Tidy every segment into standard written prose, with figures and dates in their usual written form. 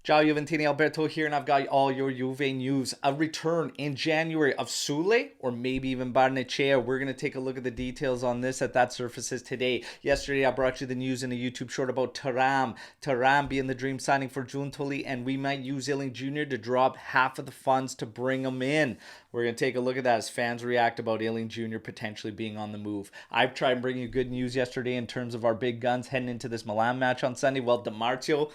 Ciao Juventini, Alberto here, and I've got all your Juve news. A return in January of Soule, or maybe even Barnechea. We're going to take a look at the details on this at That Surfaces today. Yesterday, I brought you the news in a YouTube short about Thuram. Thuram being the dream signing for Juventus, and we might use Iling-Jr to drop half of the funds to bring him in. We're going to take a look at that as fans react about Iling-Jr potentially being on the move. I've tried bringing you good news yesterday in terms of our big guns heading into this Milan match on Sunday. Well, DiMarzio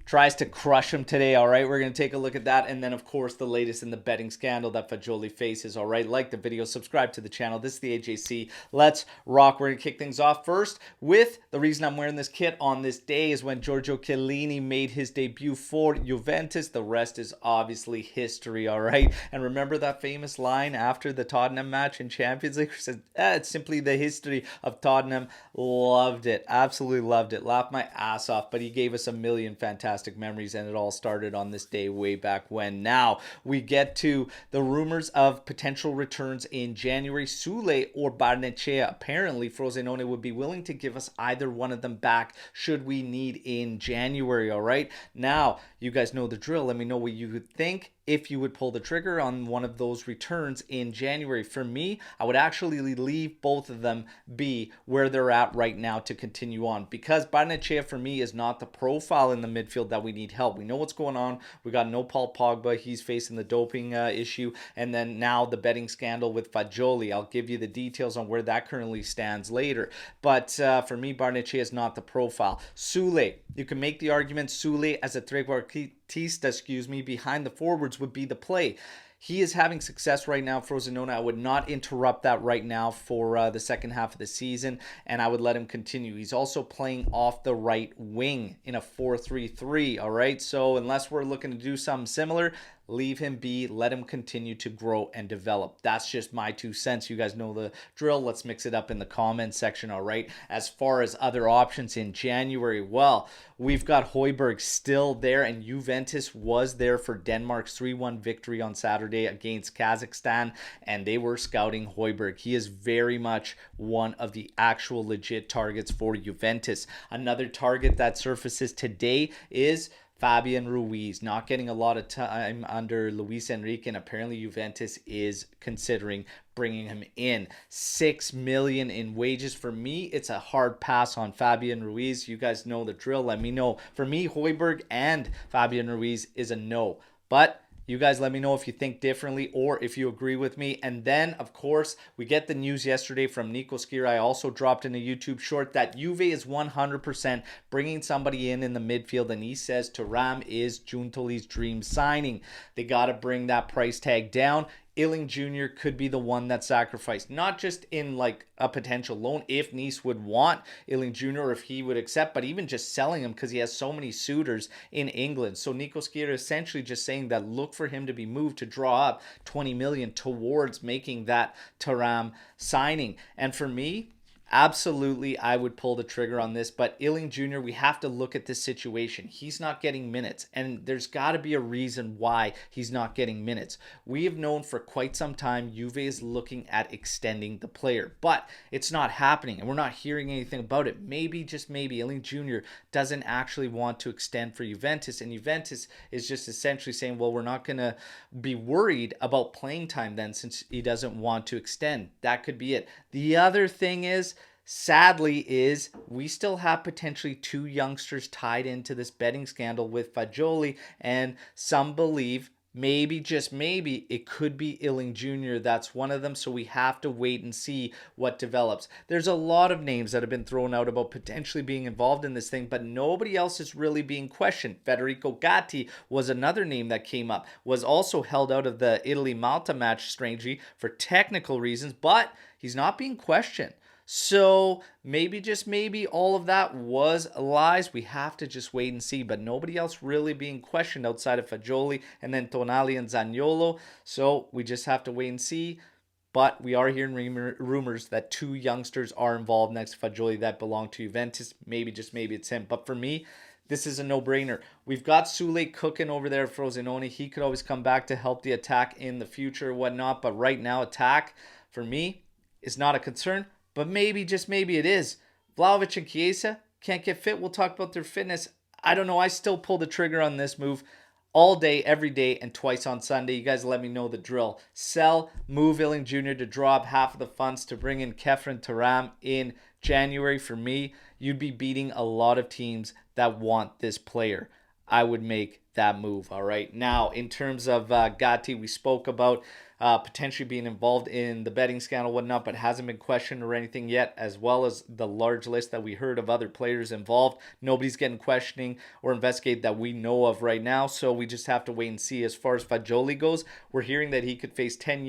tries to crush him today. All right, we're going to take a look at that. And then, of course, the latest in the betting scandal that Fagioli faces. All right, like the video, subscribe to the channel. This is the AJC. Let's rock. We're going to kick things off first with the reason I'm wearing this kit on this day is when Giorgio Chiellini made his debut for Juventus. The rest is obviously history. All right, and remember that famous line after the Tottenham match in Champions League? Said, it's simply the history of Tottenham. Loved it. Absolutely loved it. Laughed my ass off, but he gave us a million fantastic memories, and it all started on this day way back when. Now we get to the rumors of potential returns in January. Soule or Barnechea. Apparently Frosinone would be willing to give us either one of them back should we need in January. All right, now you guys know the drill. Let me know what you would think if you would pull the trigger on one of those returns in January. For me, I would actually leave both of them be where they're at right now to continue on, because Barnechea for me is not the profile in the midfield that we need help. We know what's going on. We got no Paul Pogba. He's facing the doping issue, and then now the betting scandal with Fagioli. I'll give you the details on where that currently stands later. But for me, Barnechea is not the profile. Soule, you can make the argument Soule as a trequartista, behind the forwards would be the play. He is having success right now, Frosinone. I would not interrupt that right now for the second half of the season, and I would let him continue. He's also playing off the right wing in a 4-3-3, all right? So unless we're looking to do something similar, leave him be, let him continue to grow and develop. That's just my 2 cents. You guys know the drill. Let's mix it up in the comment section, all right? As far as other options in January, well, we've got Højbjerg still there, and Juventus was there for Denmark's 3-1 victory on Saturday against Kazakhstan, and they were scouting Højbjerg. He is very much one of the actual legit targets for Juventus. Another target that surfaces today is Fabian Ruiz, not getting a lot of time under Luis Enrique, and apparently Juventus is considering bringing him in. 6 million in wages. For me, it's a hard pass on Fabian Ruiz. You guys know the drill. Let me know. For me, Højbjerg and Fabian Ruiz is a no. But you guys let me know if you think differently or if you agree with me. And then, of course, we get the news yesterday from Nico Skira. I also dropped in a YouTube short that Juve is 100% bringing somebody in the midfield, and he says Thuram is Giuntoli's dream signing. They got to bring that price tag down. Iling-Jr could be the one that's sacrificed, not just in like a potential loan if Nice would want Iling-Jr or if he would accept, but even just selling him because he has so many suitors in England. So Nico Skira essentially just saying that look for him to be moved to draw up 20 million towards making that Thuram signing. And for me, absolutely, I would pull the trigger on this. But Iling-Jr, we have to look at this situation. He's not getting minutes, and there's got to be a reason why he's not getting minutes. We have known for quite some time Juve is looking at extending the player, but it's not happening, and we're not hearing anything about it. Maybe, just maybe, Iling-Jr doesn't actually want to extend for Juventus, and Juventus is just essentially saying, well, we're not going to be worried about playing time then since he doesn't want to extend. That could be it. The other thing is, sadly, is we still have potentially 2 youngsters tied into this betting scandal with Fagioli, and some believe maybe, just maybe, it could be Iling-Jr. That's one of them, so we have to wait and see what develops. There's a lot of names that have been thrown out about potentially being involved in this thing, but nobody else is really being questioned. Federico Gatti was another name that came up, was also held out of the Italy-Malta match, strangely, for technical reasons, but he's not being questioned. So maybe, just maybe, all of that was lies. We have to just wait and see. But nobody else really being questioned outside of Fagioli and then Tonali and Zaniolo. So we just have to wait and see. But we are hearing rumors that 2 youngsters are involved next to Fagioli that belong to Juventus. Maybe, just maybe, it's him. But for me, this is a no-brainer. We've got Soule cooking over there at Frosinone. He could always come back to help the attack in the future or whatnot. But right now, attack, for me, is not a concern. But maybe, just maybe, it is. Vlahovic and Chiesa can't get fit. We'll talk about their fitness I don't know. I still pull the trigger on this move all day, every day, and twice on Sunday. You guys let me know the drill. Sell, move Iling-Jr to drop half of the funds to bring in Kefren Thuram in January. For me, you'd be beating a lot of teams that want this player. I would make that move. All right. Now, in terms of Gatti, we spoke about potentially being involved in the betting scandal, whatnot, but hasn't been questioned or anything yet, as well as the large list that we heard of other players involved. Nobody's getting questioning or investigated that we know of right now, so we just have to wait and see. As far as Fagioli goes, we're hearing that he could face 10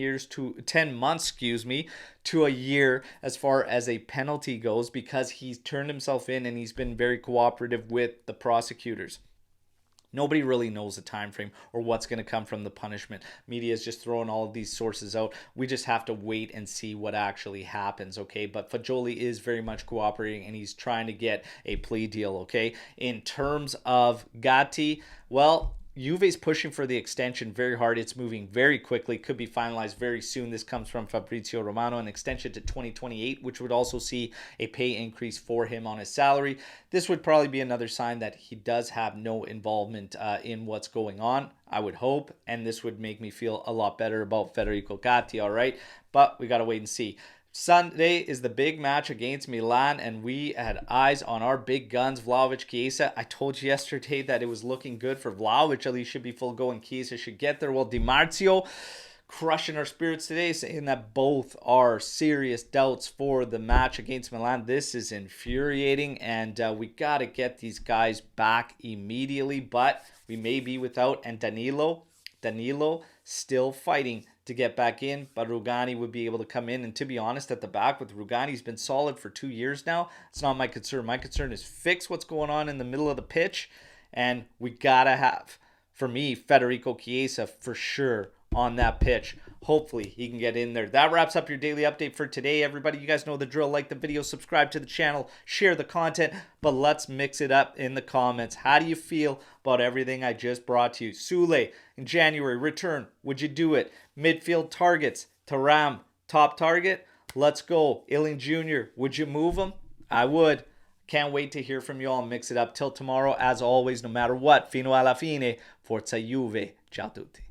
months, to a year as far as a penalty goes, because he's turned himself in and he's been very cooperative with the prosecutors. Nobody really knows the time frame or what's going to come from the punishment. Media is just throwing all of these sources out. We just have to wait and see what actually happens, okay? But Fagioli is very much cooperating and he's trying to get a plea deal, okay? In terms of Gatti, well, Juve's pushing for the extension very hard. It's moving very quickly. Could be finalized very soon. This comes from Fabrizio Romano. An extension to 2028, which would also see a pay increase for him on his salary. This would probably be another sign that he does have no involvement in what's going on, I would hope. And this would make me feel a lot better about Federico Gatti, all right? But we got to wait and see. Sunday is the big match against Milan, and we had eyes on our big guns, Vlahovic, Chiesa. I told you yesterday that it was looking good for Vlahovic. At least should be full go, and Chiesa should get there. Well, Di Marzio crushing our spirits today, saying that both are serious doubts for the match against Milan. This is infuriating, and we got to get these guys back immediately, but we may be without. And Danilo still fighting to get back in, but Rugani would be able to come in. And to be honest, at the back with Rugani, he's been solid for 2 years now. It's not my concern. My concern is fix what's going on in the middle of the pitch, and we gotta have, for me, Federico Chiesa for sure on that pitch. Hopefully he can get in there. That wraps up your daily update for today, everybody. You guys know the drill. Like the video, subscribe to the channel, share the content, but let's mix it up in the comments. How do you feel about everything I just brought to you? Soule in January, return. Would you do it? Midfield targets. Thuram, top target. Let's go. Iling-Jr, would you move him? I would. Can't wait to hear from you all and mix it up. Till tomorrow, as always, no matter what, fino alla fine, forza Juve. Ciao tutti.